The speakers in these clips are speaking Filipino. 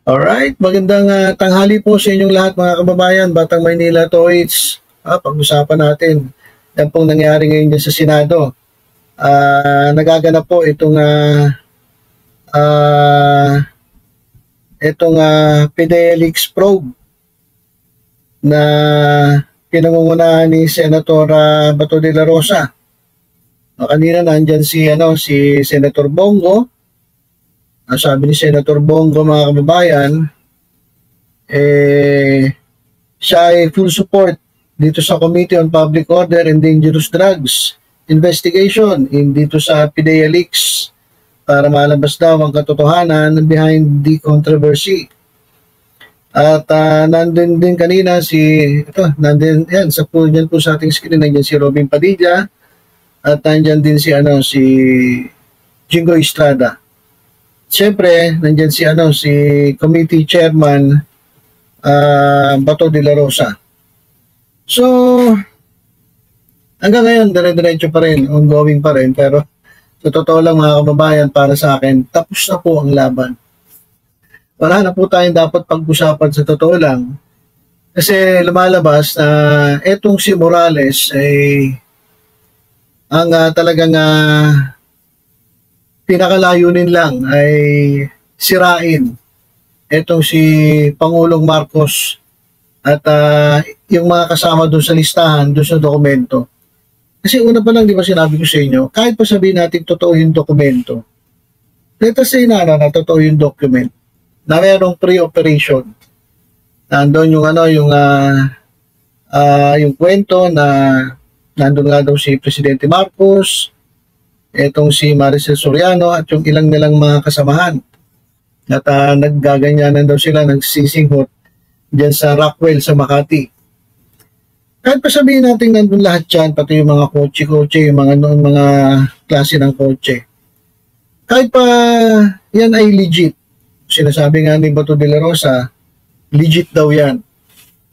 Alright, magandang tanghali po sa inyong lahat mga kababayan, Batang Maynila Toys. Pag-usapan natin yan pong nangyari ngayon dyan sa Senado. Nagaganap po itong Fidelix probe na pinangungunahan ni Senator Bato de la Rosa. Kanina nandyan si Senator Bongo. Sabi ni Senator Bongo, mga kababayan, siya ay full support dito sa Committee on Public Order and Dangerous Drugs Investigation dito sa PIDEA Leaks para malabas daw ang katotohanan behind the controversy. At nandun din kanina nandun yan, yan po sa ating screen, nandyan si Robin Padilla at nandyan din si Jingo Estrada. Siyempre, nandyan si Committee Chairman Bato de la Rosa. So, hanggang ngayon, dire-diretso pa rin, ongoing pa rin, pero sa totoo lang mga kababayan, para sa akin, tapos na po ang laban. Wala na po tayong dapat pag-usapan sa totoo lang. Kasi lumalabas na etong si Morales ay ang talagang pinakalayunin lang ay sirain etong si Pangulong Marcos at yung mga kasama doon sa listahan, doon sa dokumento. Kasi una pa lang, di ba sinabi ko sa inyo, kahit pa sabihin natin totoo yung dokumento, let us say na totoo yung document, na mayroong pre-operation. Nandun yung kwento na nandun nga daw si Presidente Marcos, etong si Maricel Soriano at yung ilang nilang mga kasamahan. At naggaganyanan daw sila, nagsisinghot dyan sa Rockwell sa Makati. Kahit pa sabihin natin nandun lahat dyan, pati yung mga kotse, yung mga klase ng kotse. Kahit pa yan ay legit. Sinasabi nga ni Bato de la Rosa, legit daw yan.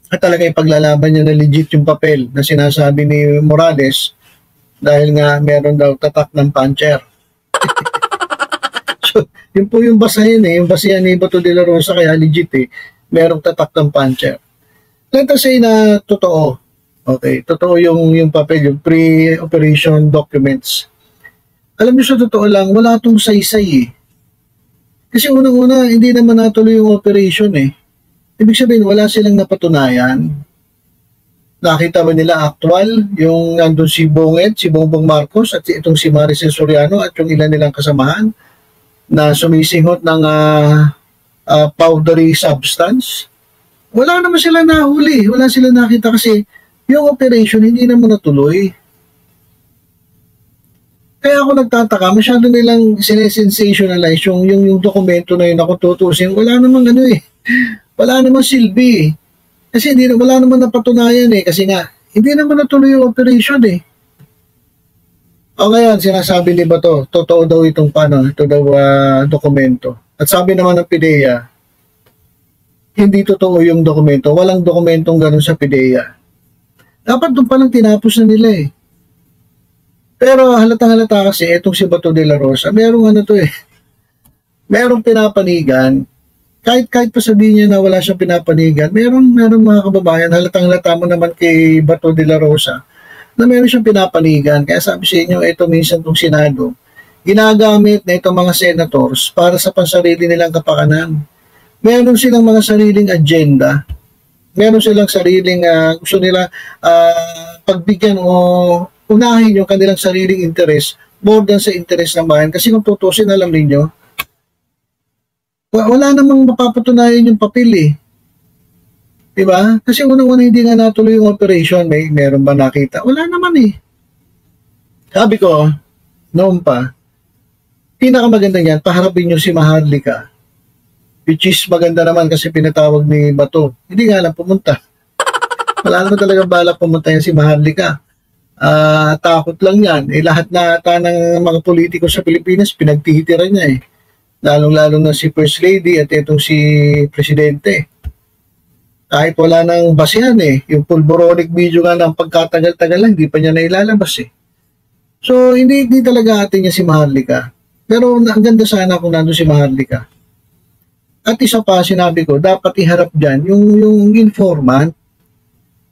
At talaga ipaglalaban niya na legit yung papel na sinasabi ni Morales dahil nga meron daw tatak ng puncher. So, yun po yung basahin yung basahin ni Bato de la Rosa, kaya legit merong tatak ng puncher. Let us say na totoo. Okay, totoo yung papel, yung pre-operation documents. Alam niyo, sa totoo lang, wala itong saysay Kasi unang-una, hindi naman natuloy yung operation Ibig sabihin, wala silang napatunayan. Nakita ba nila actual yung nandun si Bongbong Marcos at itong si Maricel Soriano at yung ilan nilang kasamahan na sumisinghot ng powdery substance? Wala naman sila nahuli. Wala sila nakita kasi yung operation hindi naman natuloy. Kaya ako nagtataka, masyado nilang sinesensationalize yung dokumento na yun, ako tutusin. Wala namang wala namang silbi Kasi wala naman napatunayan kasi nga, hindi naman natuloy yung operation O ngayon, sinasabi ni Bato, totoo daw itong ito daw dokumento. At sabi naman ng PIDEA, hindi totoo yung dokumento. Walang dokumentong ganun sa PIDEA. Dapat doon palang tinapos na nila Pero halatang-halata kasi, itong si Bato de la Rosa, merong merong pinapanigan. Kahit pa sabihin niya na wala siyang pinapanigan, merong mga kababayan, halatang-halata mo naman kay Bato de la Rosa, na meron siyang pinapanigan. Kaya sabi sa inyo, ito minsan itong Senado, ginagamit na itong mga senators para sa pansarili nilang kapakanan. Meron silang mga sariling agenda. Meron silang sariling gusto nila pagbigyan o unahin yung kanilang sariling interest more than sa interest ng bayan. Kasi kung tutusin, alam ninyo, wala namang mapapatunayan yung papel Diba? Kasi unang-una hindi nga natuloy yung operation. Meron ba nakita? Wala naman Sabi ko, noon pa, pinakamaganda niyan, paharapin nyo si Maharlika. Which is maganda naman kasi pinatawag ni Bato. Hindi nga lang pumunta. Wala naman talaga balak pumunta yan si Maharlika. Takot lang yan. Lahat na ata ng mga politiko sa Pilipinas, pinagtitira niya Lalong-lalo na si First Lady at itong si Presidente. Kahit wala nang basihan yung pulboronic video nga ng pagkatagal-tagal lang, hindi pa niya nailalabas So, hindi talaga atin niya si Maharlika. Pero ang ganda sana kung nandun si Maharlika. At isa pa, sinabi ko, dapat iharap dyan yung informant.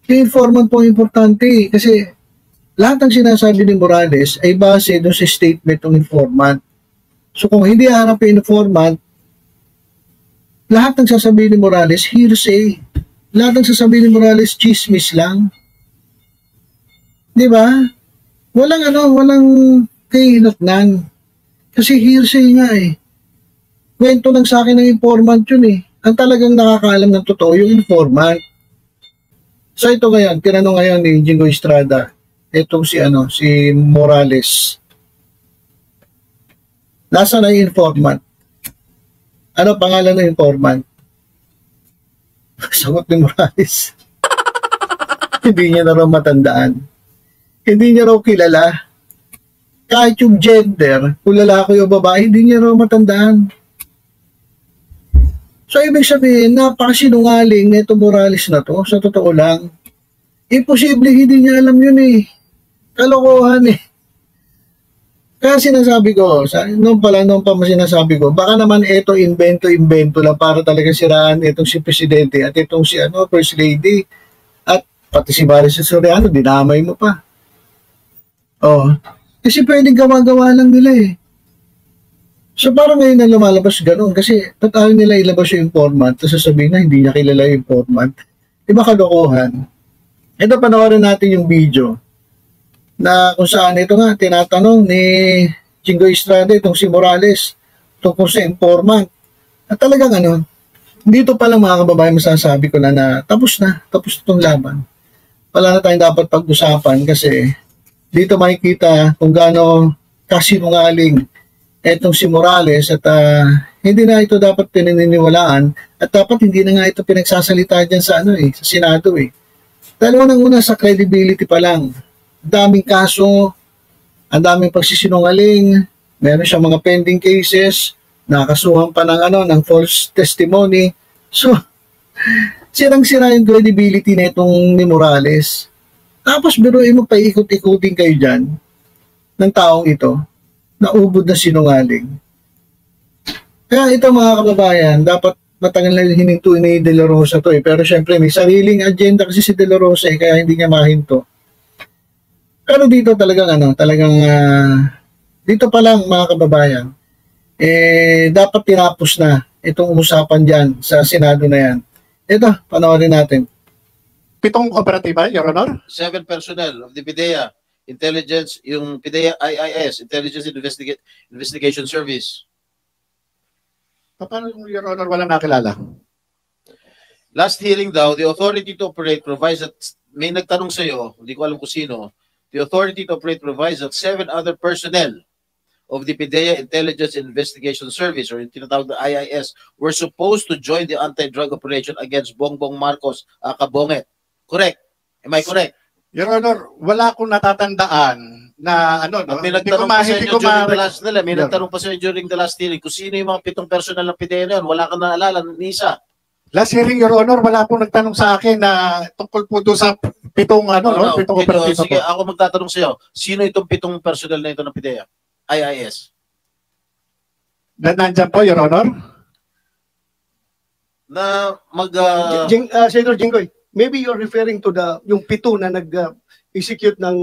Yung informant po importante kasi lahat ng sinasabi ni Morales ay base doon sa statement ng informant. So kung hindi harap yung informant, lahat ng sasabihin ni Morales, hearsay. Lahat ng sasabihin ni Morales, chismis lang. Di ba? Walang kahinatnan. Kasi hearsay nga eh. Kwento lang sa akin ng informant yun eh. Ang talagang nakakaalam ng totoo, yung informant. So ito ngayon, tinanong ngayon ni Jingo Estrada, itong si Morales. Nasaan na yung informant? Ano pangalan ng informant? Sagot ni Morales. Hindi niya na raw matandaan. Hindi niya raw kilala. Kahit yung gender, kung lalaki o babae, hindi niya raw matandaan. So, ibig sabihin, napakasinungaling na itong Morales na to, sa totoo lang. Imposible, hindi niya alam yun eh. Kalokohan eh. Kaya sinasabi ko, noong pa sinasabi ko, baka naman ito invento lang para talaga siraan itong si Presidente at itong si First Lady at pati si Maris Soriano, dinamay mo pa. Oh, kasi pwedeng gawa-gawa lang nila eh. So parang ngayon na lumalabas ganun kasi total nila ilabas yung informant tapos sasabihin na hindi niya kilala yung informant. Diba kalokohan? Ito panoorin natin yung video na kung saan ito nga tinatanong ni Jingo Estrada itong si Morales tungkol sa informant. At talagang dito pa lang mga kababayan masasabi ko na tapos itong laban. Wala na tayong dapat pag-usapan kasi dito makikita kung gaano kasinungaling etong si Morales at hindi na ito dapat pinaniniwalaan at dapat hindi na nga ito pinagsasalita dyan sa sa Senado eh. Dahil unang-una sa credibility pa lang, ang daming kaso, ang daming pagsisinungaling, meron siyang mga pending cases, nakasuhan pa ng false testimony. So, sirang-sira yung credibility na itong ni Morales. Tapos biruin mo pa ikot-ikutin kayo dyan ng taong ito na ubod na sinungaling. Kaya ito mga kababayan, dapat matagal na hininto ni De La Rosa to eh. Pero syempre may sariling agenda kasi si De La Rosa eh, kaya hindi niya mahinto. Pero dito talagang dito pa lang mga kababayan, dapat tinapos na itong usapan dyan sa Senado na yan. Ito, panoorin natin. 7 operatiba, Your Honor? 7 personnel of the PIDEA Intelligence, yung PIDEA IIS, Intelligence Investigation Service. Paano yung Your Honor walang nakilala? Last hearing daw, the authority to operate provides that, may nagtanong sa'yo, hindi ko alam kung sino, the authority to operate provides that 7 other personnel of the PIDEA Intelligence Investigation Service, or yung tinatawag na IIS, were supposed to join the anti-drug operation against Bongbong Marcos, Kabonget. Correct? Am I correct? Your Honor, wala akong natatandaan na May nagtanong pa sa inyo during the last nila. May nagtanong pa sa inyo during the last hearing kung sino yung mga 7 personal ng PIDEA na yun. Wala kang naalala ni isa. Last hearing, Your Honor, wala akong nagtanong sa akin na tungkol po doon sa 7 operatiba. Sige, ako magtatanong sa iyo. Sino itong 7 personal na ito ng PIDEA? IIS. Nandyan po, Your Honor? Na Senator Jinggoy, maybe you're referring to yung 7 na nag-execute ng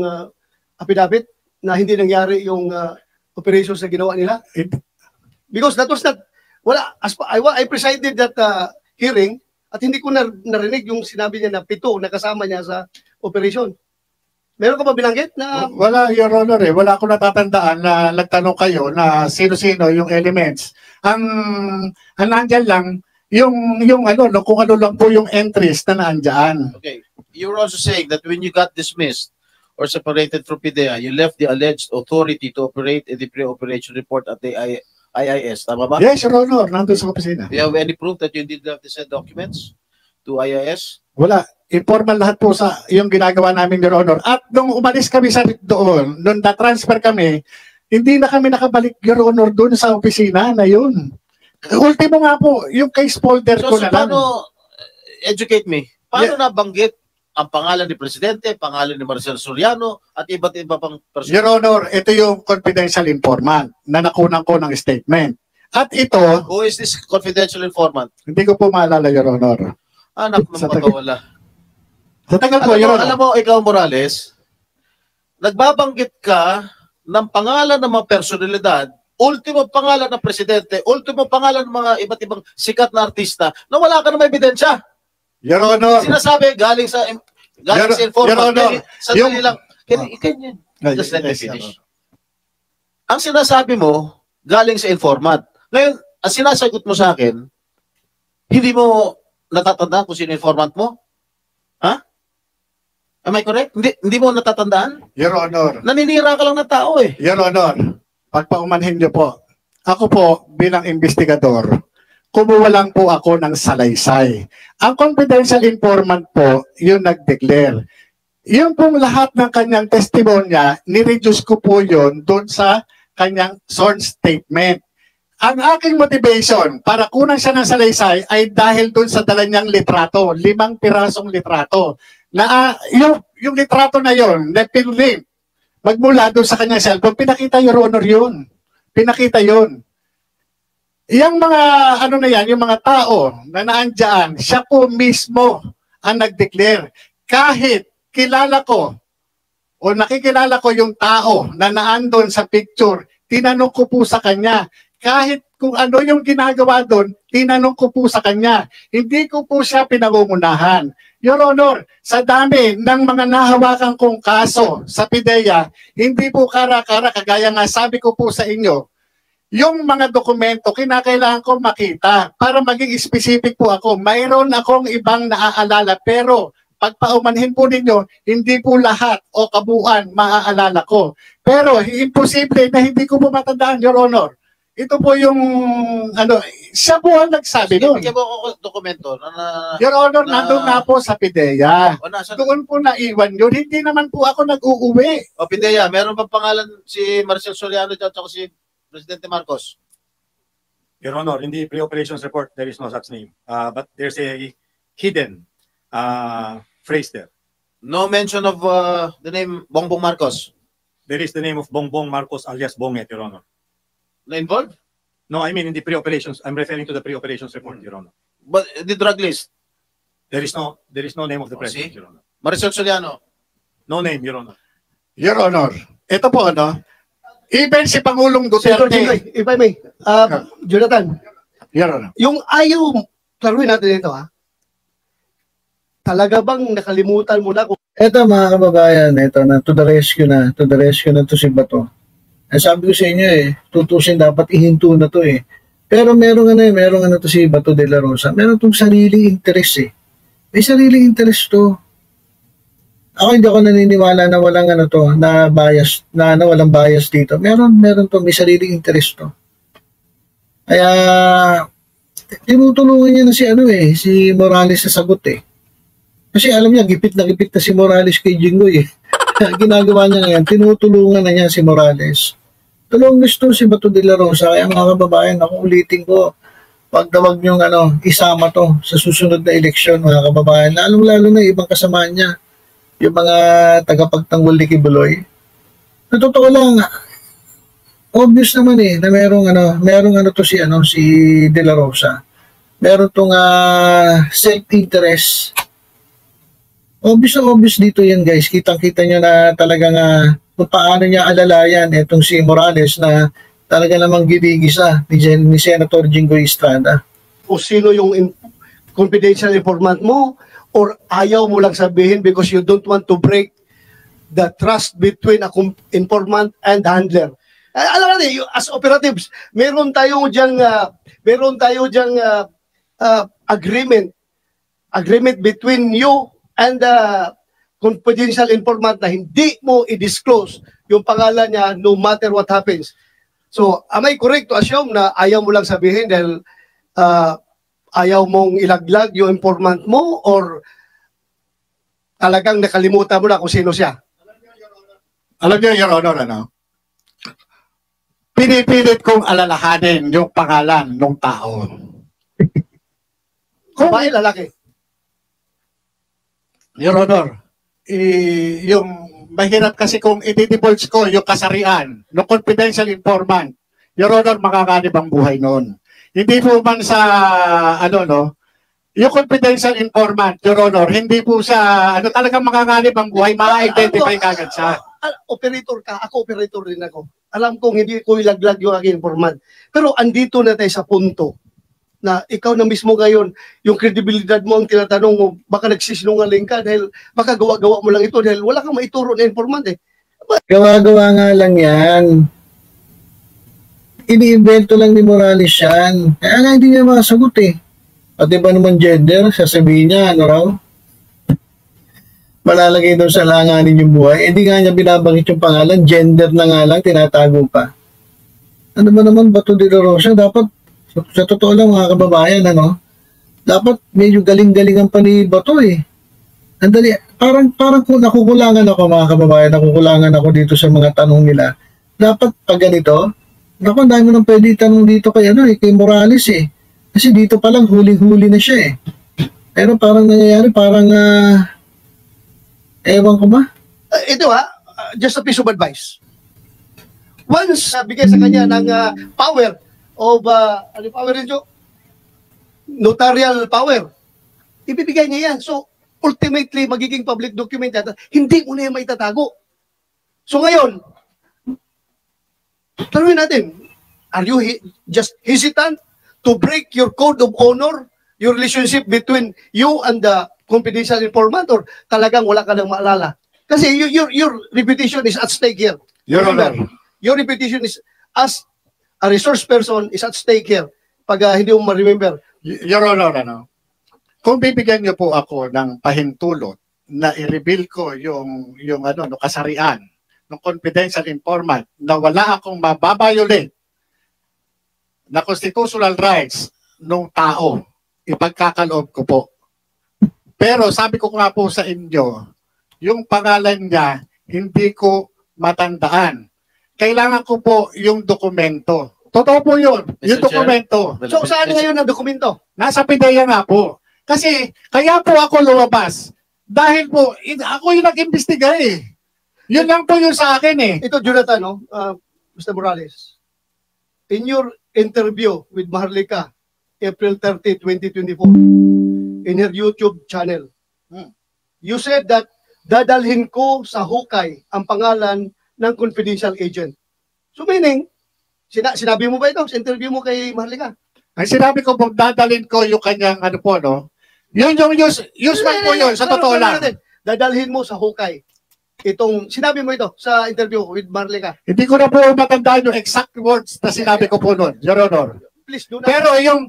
affidavit na hindi nangyari yung operations na ginawa nila? Because that was not, I presided that hearing at hindi ko narinig yung sinabi niya na 7 na kasama niya sa operation. Meron ka ba binanggit na? Wala, Your Honor eh. Wala akong natatandaan na nagtanong kayo na sino-sino yung elements. Ang nandyan lang, yung kung ano lang po yung entries na naandyan. Okay. You were also saying that when you got dismissed or separated from PIDEA, you left the alleged authority to operate in the pre-operation report at the IIS. Tama ba? Yes, Your Honor. Nandun sa opisina. Do you have any proof that you did have to send documents to IIS? Wala. Informal lahat po sa yung ginagawa namin, Your Honor. At nung umalis kami doon, nung na-transfer kami, hindi na kami nakabalik, Your Honor, doon sa opisina na yun. Ultimo nga po, yung case folder ko na lang. Paano, educate me, paano nabanggit ang pangalan ni Presidente, pangalan ni Marcel Soriano, at iba't iba pang personal? Your Honor, ito yung confidential informant na nakunan ko ng statement. At ito, Who is this confidential informant? hindi ko po maalala, Your Honor. Anak ng Sa tagal- pagkawala. Sa tagal po, Your Honor. Alam mo, ikaw, Morales, nagbabanggit ka ng pangalan ng mga personalidad, ultimo pangalan ng presidente, ultimo pangalan ng mga iba't ibang sikat na artista, na wala ka na may ebidensya. Your Honor. Sinasabi, galing sa informant. Your Honor, Sandali yung- lang. Can you just let me Yes, Your finish? Ang sinasabi mo, galing sa informant. Ngayon, ang sinasagot mo sa akin, hindi mo natatandaan kung sino informant mo? Ha? Am I correct? Hindi mo natatandaan? Your Honor. Naninira ka lang ng tao eh. Your Honor, pagpaumanhin niyo po, ako po bilang investigador, kumuha lang po ako ng salaysay. Ang confidential informant po, yung nag-declare. Yung pong lahat ng kanyang testimonya, nireduce ko po yun doon sa kanyang sworn statement. Ang aking motivation para kunan siya ng salaysay ay dahil doon sa dala niyang litrato, 5 pirasong litrato. Na yung litrato na yon, na pinlink, magmula doon sa kanyang cellphone, pinakita, Your Honor, yun. Pinakita yun. Yung mga, ano na yan, yung mga tao na naandyan, siya po mismo ang nag-declare. Kahit kilala ko o nakikilala ko yung tao na naandun sa picture, tinanong ko po sa kanya. Kahit kung ano yung ginagawa doon, tinanong ko po sa kanya. Hindi ko po siya pinangungunahan. Your Honor, sa dami ng mga nahawakan kong kaso sa PIDEA, hindi po kara-kara, kagaya nga sabi ko po sa inyo, yung mga dokumento, kinakailangan ko makita para maging specific po ako. Mayroon akong ibang naaalala, pero pagpaumanhin po ninyo, hindi po lahat o kabuuan maaalala ko. Pero imposible na hindi ko po matandaan, Your Honor. Ito po yung, siya po ang nagsabi doon. Bigyan mo ako dokumento na Your Honor, nandun nga po sa PIDEA. o nasa Doon po naiwan yun. Hindi naman po ako nag-uuwi. o Pidea, meron bang pangalan si Marcel Soriano at saka si Presidente Marcos? Your Honor, in the pre-operations report, there is no such name. But there's a hidden phrase there. No mention of the name Bongbong Marcos There is the name of Bongbong Marcos alias Bonget, Your Honor. na involved? No, I mean in the pre-operations. I'm referring to the pre-operations report, Your Honor. But the drug list, There is no name of the Oh, president, see? Your Honor. Marcel Soriano. No name, Your Honor. Your Honor, ito po even si Pangulong Senator Duterte. Jinggoy, if I may, Jonathan, Your Honor. yung ayaw, klaruin natin ito talaga bang nakalimutan mo na kung Eto mga kababayan, eto na, to the rescue na to si Bato. Sabi ko sa inyo tutusin dapat ihinto na to Pero merong to si Bato de la Rosa, meron tong sariling interest May sariling interest to. Ako hindi ako naniniwala na walang na bias, na walang bias dito. Meron to, may sariling interest to. Kaya, tinutulungan niya na si Morales sa sagot Kasi alam niya, gipit na si Morales kay Jinggoy Ginagawa niya ngayon, tinutulungan na niya si Morales. Tulong gusto si Bato de la Rosa, kaya mga kababayan, ako ulitin ko, wag niyong isama to sa susunod na eleksyon, mga kababayan, lalo na ibang kasama niya, yung mga tagapagtanggol ni Kibuloy. Sa totoo lang, obvious naman na merong to si De La Rosa. Meron tong self-interest. Obvious dito yan, guys. Kitang-kita nyo na talagang kung paano niya alalayan itong si Morales na talaga namang ginigisa ni Senator Jinggoy Estrada. kung sino yung confidential informant mo or ayaw mo lang sabihin because you don't want to break the trust between a informant and handler. Alam natin, as operatives, meron tayo diyang agreement between you and the confidential informant na hindi mo i-disclose yung pangalan niya no matter what happens. So, am I correct to assume na ayaw mo lang sabihin dahil ayaw mong ilaglag yung informant mo or talagang nakalimutan mo na kung sino siya? Alam niyo, Your Honor, pinipilit kong alalahanin yung pangalan ng tao. Babae, lalaki. Your Honor, yung mahirap kasi kung i-divulge ko yung kasarian ng confidential informant, Your Honor, makakanib ang buhay noon. Hindi po man sa, yung confidential informant, Your Honor, hindi po sa, talagang makakanib ang buhay, ma-identify kagad siya. Operator ka, ako operator rin ako. Alam kong hindi ko ilaglag yung aking informant. Pero andito na tayo sa punto na ikaw na mismo ngayon, yung kredibilidad mo ang tinatanong mo, baka nagsisinungaling ka dahil baka gawa-gawa mo lang ito dahil wala kang maituro na informant eh. Gawa-gawa nga lang yan. Ini-invento lang ni Morales yan. Kaya nga hindi niya makasagot eh. Pati ba naman gender, sasabihin niya, ano raw? Malalagay daw sa langanin yung buhay. Hindi nga niya binabanggit yung pangalan, gender na nga lang, tinatago pa. Ano ba naman, Bato de la Rosa? Dapat, sa totoo lang mga kababayan, dapat medyo galing-galingan pa ni Bato eh. Andali, parang kung nakukulangan ako mga kababayan, nakukulangan ako dito sa mga tanong nila. Dapat pag ganito, naku, ang dami nang pwede tanong dito kay, kay Morales eh. Kasi dito pa lang, huli-huli na siya eh. Pero parang nangyayari, ewan ko ba? Ito just a piece of advice. Once bigay sa kanya ng power of, ano power rin, Joe? Notarial power. Ibibigay niya yan. So, ultimately, magiging public document yan. Hindi mo na yan maitatago. So, ngayon, tanungin natin, are you just hesitant to break your code of honor, your relationship between you and the confidential informant, or talagang wala ka nang maalala? Kasi your reputation is at stake here. Your Honor, Your reputation is as a resource person is at stake here. Pag hindi mo ma-remember. Your Honor, kung bibigyan niyo po ako ng pahintulot na i-reveal ko yung kasarian ng confidential informant na wala akong mababiolate na constitutional rights ng tao, ipagkakaloob ko po. Pero sabi ko nga po sa inyo, yung pangalan niya, hindi ko matandaan. Kailangan ko po yung dokumento. Totoo po yun, yung Mr. Chair. dokumento. So, saan ngayon ang dokumento? Nasa PIDEA nga po. Kasi, kaya po ako lumabas. Dahil po, ako yung nag-imbestiga eh. Yun lang po yun sa akin eh. Ito, Jonathan, Mr. Morales. In your interview with Maharlika, April 30, 2024, in her YouTube channel, you said that dadalhin ko sa hukay ang pangalan ng confidential agent. So meaning, sinabi mo ba ito sa interview mo kay Maharlika? Ang sinabi ko po, dadalhin ko yung kanyang yun yung usual po yun, sa totoo lang. Dadalhin mo sa hukay. Sinabi mo ito sa interview with Maharlika. Hindi ko na po matandaan yung exact words na sinabi ko po nun, Your Honor. Please, do not. Pero yung,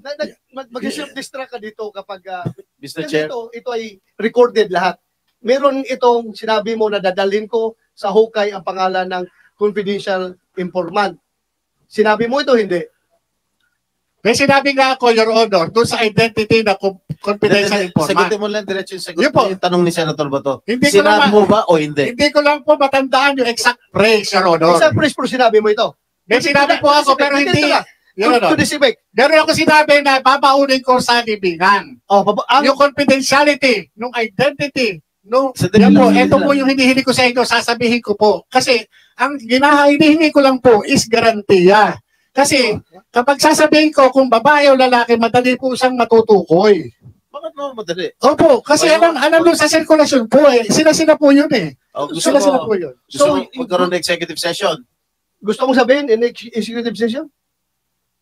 Mag-self-distract ka dito kapag Mr. Chair. ito ay recorded lahat. Meron itong sinabi mo na dadalhin ko sa hukay ang pangalan ng confidential informant. Sinabi mo ito, hindi? may sinabi nga ako, Your Honor, doon sa identity na confidential informant. Sagutin mo lang diretso yung sagot. Yun po. Yung tanong ni Senator Bato. Hindi ko Sinabi naman- mo ba o hindi? Hindi ko lang po matandaan yung exact phrase, Your Honor. Isang press pro sinabi mo ito. May sinabi po ako, pero hindi. Your Honor, To this effect. meron ako sinabi na babaunin ko sa libingan. Yung confidentiality, nung identity, yan po, ito po yung hinihili ko sa inyo, sasabihin ko po. Kasi, ang hinihingi ko lang po is garantiya. Kasi, kapag sasabihin ko kung babae o lalaki, madali po siyang matutukoy. Bakit naman madali? Opo, kasi alam doon sa sirkulasyon po eh. Sila po yun eh. Gusto Sila mo, po yun. gusto mo So, magkaroon ng executive session? Gusto mong sabihin in executive session?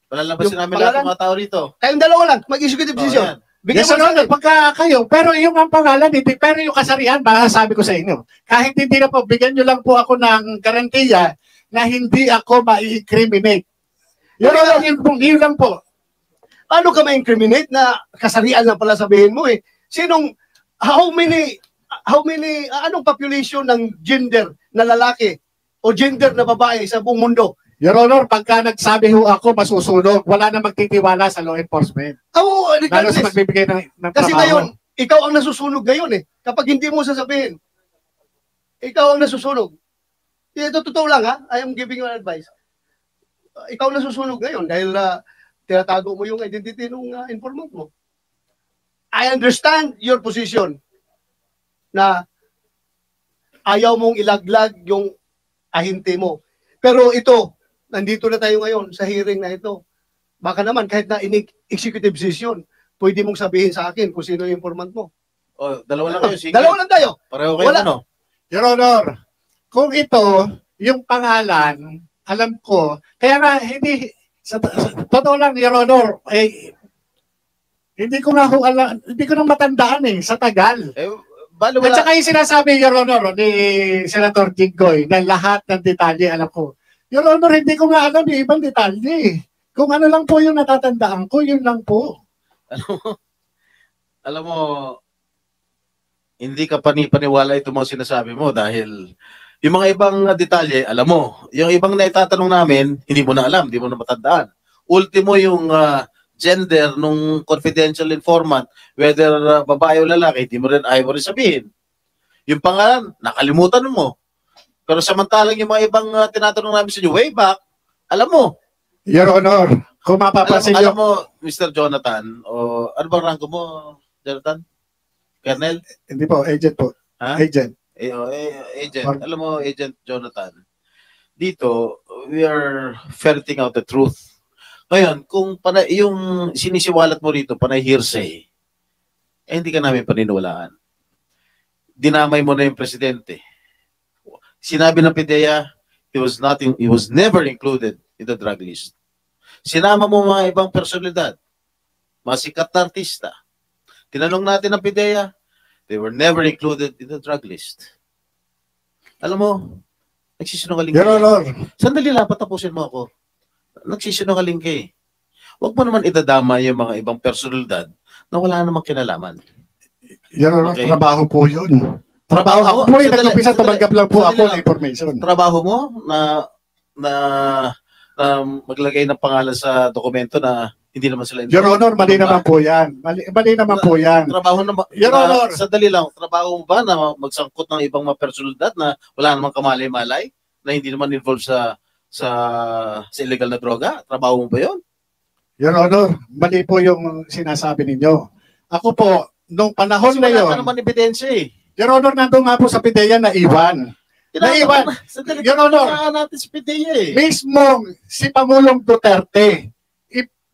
Palalabasin Yung namin lahat pangalan? ng mga tao rito. Kayong dalawa lang, mag-executive Oh, session. yan. Bigyan Yes, mo Your Honor, pagka kayo, pero yung ang pangalan, hindi, pero yung kasarian, baka sabi ko sa inyo, kahit hindi na po, bigyan nyo lang po ako ng garantiya na hindi ako ma-incriminate. Yun lang po. Ano ka ma-incriminate na kasarian lang pala sabihin mo eh? How many, anong population ng gender na lalaki o gender na babae sa buong mundo? Your Honor, pagka nagsabi ho ako, masusunog, wala na magtitiwala sa law enforcement. Oo, Lalo regardless. sa magbibigay ng Kasi trabaho. ngayon, ikaw ang nasusunog ngayon eh. Kapag hindi mo sasabihin, ikaw ang nasusunog. Ito totoo lang ha, I am giving you an advice. Ikaw ang nasusunog ngayon dahil tinatago mo yung identity ng informant mo. I understand your position na ayaw mong ilaglag yung ahinte mo. Pero ito, nandito na tayo ngayon sa hearing na ito. Baka naman kahit na executive session, pwede mong sabihin sa akin kung sino yung informant mo. O, dalawa lang kayo. Sige. Dalawa lang tayo. Pareho kayo Wala. ano? Your Honor, kung ito, yung pangalan, alam ko, kaya nga, hindi, sa totoo lang, Your Honor, hindi ko na alam, hindi ko na matandaan sa tagal. Balo At wala. saka yung sinasabi, Your Honor, ni Senator Jinggoy, na lahat ng detalye, alam ko. Your Honor, hindi ko nga alam yung ibang detalye. Kung ano lang po yung natatandaan ko, yun lang po. Alam mo, hindi ka panipaniwala itong mga sinasabi mo dahil yung mga ibang detalye, alam mo. Yung ibang naitatanong namin, hindi mo na alam, hindi mo na matandaan. Ultimo yung gender nung confidential informant, whether babae o lalaki, hindi mo rin ayaw mo rin sabihin. Yung pangalan, nakalimutan mo. Pero samantalang yung mga ibang tinatanong namin sa inyo, way back, alam mo. Your Honor, kung mapapansin Alam nyo, mo, Mr. Jonathan, o ano bang rango mo, Jonathan? Colonel? hindi po, agent po. Ha? Agent. Agent. Alam mo, Agent Jonathan, dito, we are ferreting out the truth. Ngayon, kung yung sinisiwalat mo rito, panay hearsay, hindi ka namin paniniwalaan. Dinamay mo na yung presidente. Sinabi ng PIDEA, he was never included in the drug list. Sinama mo mga ibang personalidad, mga sikat na artista. Tinanong natin ng PIDEA, they were never included in the drug list. Alam mo, nagsisinungaling Your ka. Honor, Sandali lang, patapusin mo ako. Nagsisinungaling ka eh. Huwag mo naman idadama yung mga ibang personalidad na wala namang kinalaman. Your Honor, Okay. trabaho po yun. Trabaho ako po, nag-umpisa tumanggap lang po ako ng information. Trabaho mo na maglagay ng pangalan sa dokumento na hindi naman sila Your Honor, mali naman po yan. Mali naman po yan. Trabaho na, Your Honor. Sandali lang, trabaho mo ba na magsangkot ng ibang mga personalidad na wala namang kamalay-malay, na hindi naman involved sa illegal na droga? Trabaho mo ba yun? Your Honor, mali po yung sinasabi ninyo. Ako po, nung panahon Kasi na wala yon, ka naman ebidensya eh. Your Honor, nandun nga po sa PIDEA na Iwan. Naiwan. Sandali, Your Honor. tinatanong natin si PIDEA eh. Mismo si Pangulong Duterte,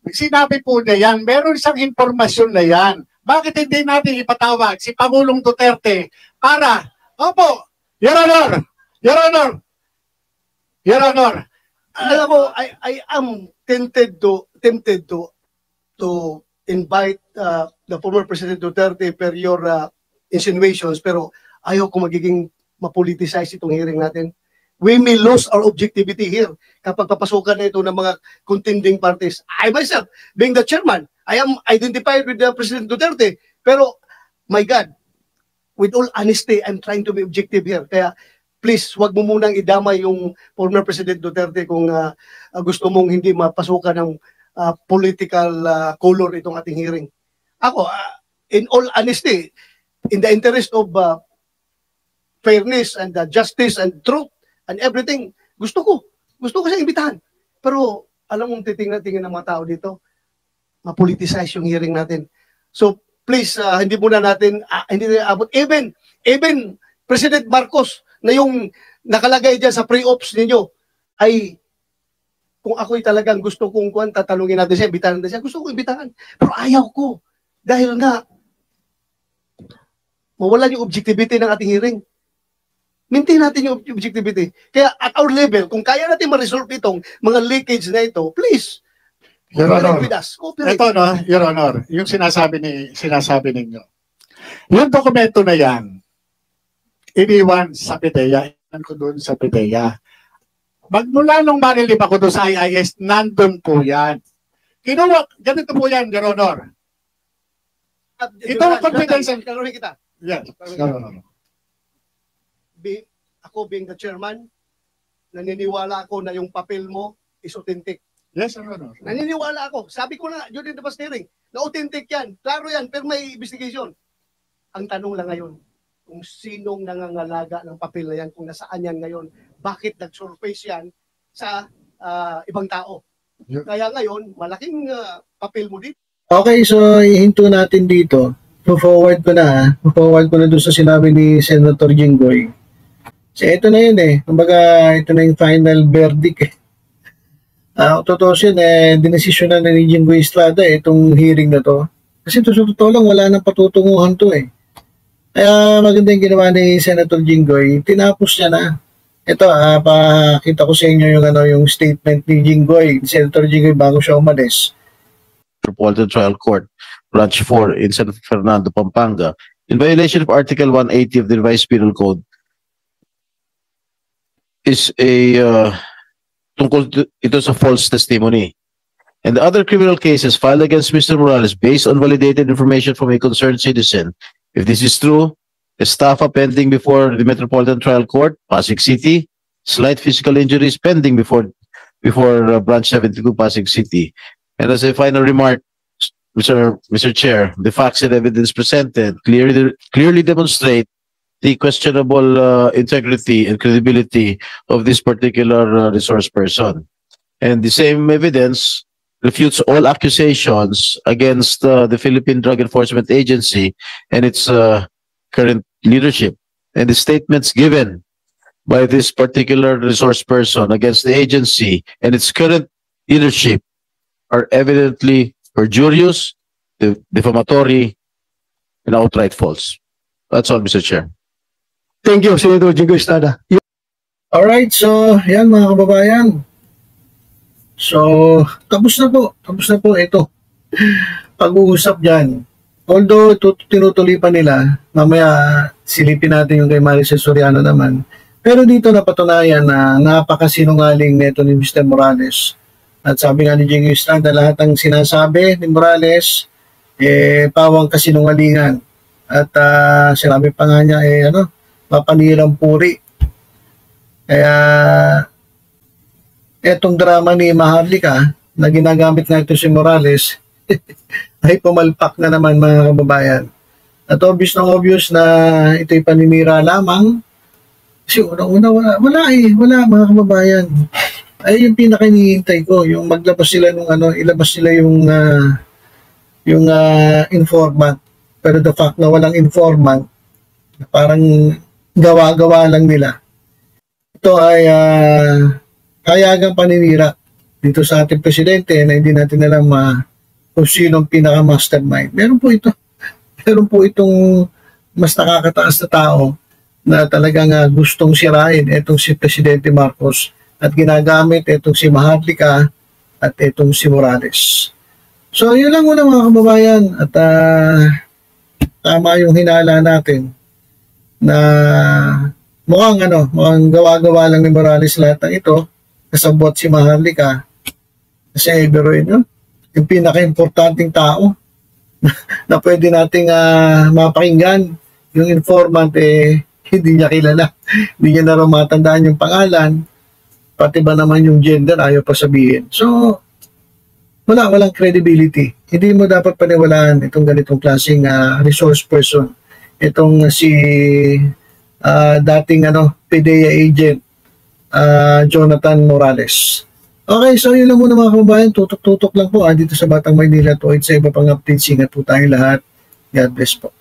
sinabi po niya yan, meron isang impormasyon na yan. Bakit hindi natin ipatawag si Pangulong Duterte para, opo, Your Honor, Your Honor, Your Honor, Alam mo, I am tempted to invite the former President Duterte per your insinuations, pero ayaw ko magiging mapoliticize itong hearing natin. We may lose our objectivity here kapag papasukan na ito ng mga contending parties. I myself, being the chairman, I am identified with the President Duterte, pero my God, with all honesty, I'm trying to be objective here. Kaya please, wag mo munang idamay yung former President Duterte kung gusto mong hindi mapasukan ng political color itong ating hearing. Ako, in all honesty, in the interest of fairness and justice and truth and everything, gusto ko siyang imbitahan. Pero alam mong titingnan ng mga tao dito, mapoliticize yung hearing natin. So please, hindi muna natin, hindi na abot. Even President Marcos, na yung nakalagay dyan sa pre-ops ninyo, ay kung ako'y talagang gusto kong tatanungin natin siya, imbitahan natin siya, gusto kong imbitahan. Pero ayaw ko. Dahil nga, mawalan yung objectivity ng ating hearing. Maintain natin yung objectivity. Kaya at our level, kung kaya natin ma-resolve itong mga leakage na ito, please, Your Honor, cooperate with us. Cooperate. ito no, Your Honor, yung sinasabi ninyo. Yung dokumento na yan, iniwan sa PIDEA, iwan ko doon sa PIDEA. Magmula nung marilib ako doon sa IIS, nandun po yan. Kinuha, ganito po yan, Your Honor. Ito ang confidential. Karoon kita. Yes, Your Honor. Ako being the chairman, naniniwala ako na yung papel mo is authentic. Yes, Your Honor. Naniniwala ako. Sabi ko na during the past hearing, na authentic yan. Klaro yan, pero may investigation. Ang tanong lang ngayon, kung sinong nangangalaga ng papel na yan, kung nasaan yan ngayon, bakit nag-surface yan sa ibang tao. Kaya ngayon, malaking papel mo dito. Okay, so ihinto natin dito. Po-forward ko na doon sa sinabi ni Senator Jinggoy. So ito na yun eh. Kumbaga, ito na yung final verdict eh. Tutusin, dinesisyonan na ni Jinggoy Estrada itong hearing na to. Kasi to, sa totoo lang, wala nang patutunguhan to eh. Kaya maganda yung ginawa ni Senator Jinggoy, tinapos niya na. Ito, pakita ko sa inyo yung statement ni Jinggoy, Senator Jinggoy, bago siya umalis. Metropolitan Trial Court, Branch 4 in San Fernando, Pampanga, in violation of Article 180 of the Revised Penal Code, is tungkol ito sa false testimony. And the other criminal cases filed against Mr. Morales based on validated information from a concerned citizen. If this is true, estafa pending before the Metropolitan Trial Court, Pasig City, slight physical injuries pending before Branch 72, Pasig City. And as a final remark, Mr. Chair, the facts and evidence presented clearly demonstrate the questionable integrity and credibility of this particular resource person. And the same evidence refutes all accusations against the Philippine Drug Enforcement Agency and its current leadership. And the statements given by this particular resource person against the agency and its current leadership are evidently perjurious, defamatory, and outright false. That's all, Mr. Chair. Thank you, Senator Jinggoy Estrada. Alright, so yan mga kababayan. So, tapos na po ito. Pag-uusap dyan. Although tinutuloy pa nila, mamaya silipin natin yung kay Maricel Soriano naman. Pero dito napatunayan na napakasinungaling nito ni Mr. Morales. At sabi nga ni Jinggoy Estrada, lahat ng sinasabi ni Morales, pawang kasinungalingan. At sinabi pa nga niya, mapanirang puri. Kaya, etong drama ni Maharlika na ginagamit nga ito si Morales, ay pumalpak na naman mga kababayan. At obvious na ito'y paninira lamang. Kasi unang-una, wala mga kababayan. Ay yung pinaka-hinihintay ko, yung maglabas sila ilabas sila yung informant. Pero the fact na walang informant, parang gawa-gawa lang nila. Ito ay kayagang paninira dito sa ating presidente na hindi natin alam kung sino ang pinaka-mastermind. Meron po itong mas nakakataas na tao na talagang gustong sirain itong si Presidente Marcos at ginagamit itong si Maharlika at itong si Morales. So yun lang muna mga kababayan at tama yung hinala natin na mukhang gawa-gawa lang ni Morales lahat ng ito, kasabot si Maharlika. Kasi yung pinaka-importanting tao na pwede nating mapakinggan, yung informant hindi niya kilala, hindi niya na matandaan yung pangalan, pati ba naman yung gender ayaw pa sabihin. So walang credibility. Hindi mo dapat paniwalaan itong ganitong klaseng resource person. Itong si dating PDEA agent Jonathan Morales. Okay, so yun lang muna mga kababayan. Tutok-tutok lang po dito sa Batang Maynila. Tuwid sa iba pang updates. Ingat po tayong lahat. God bless po.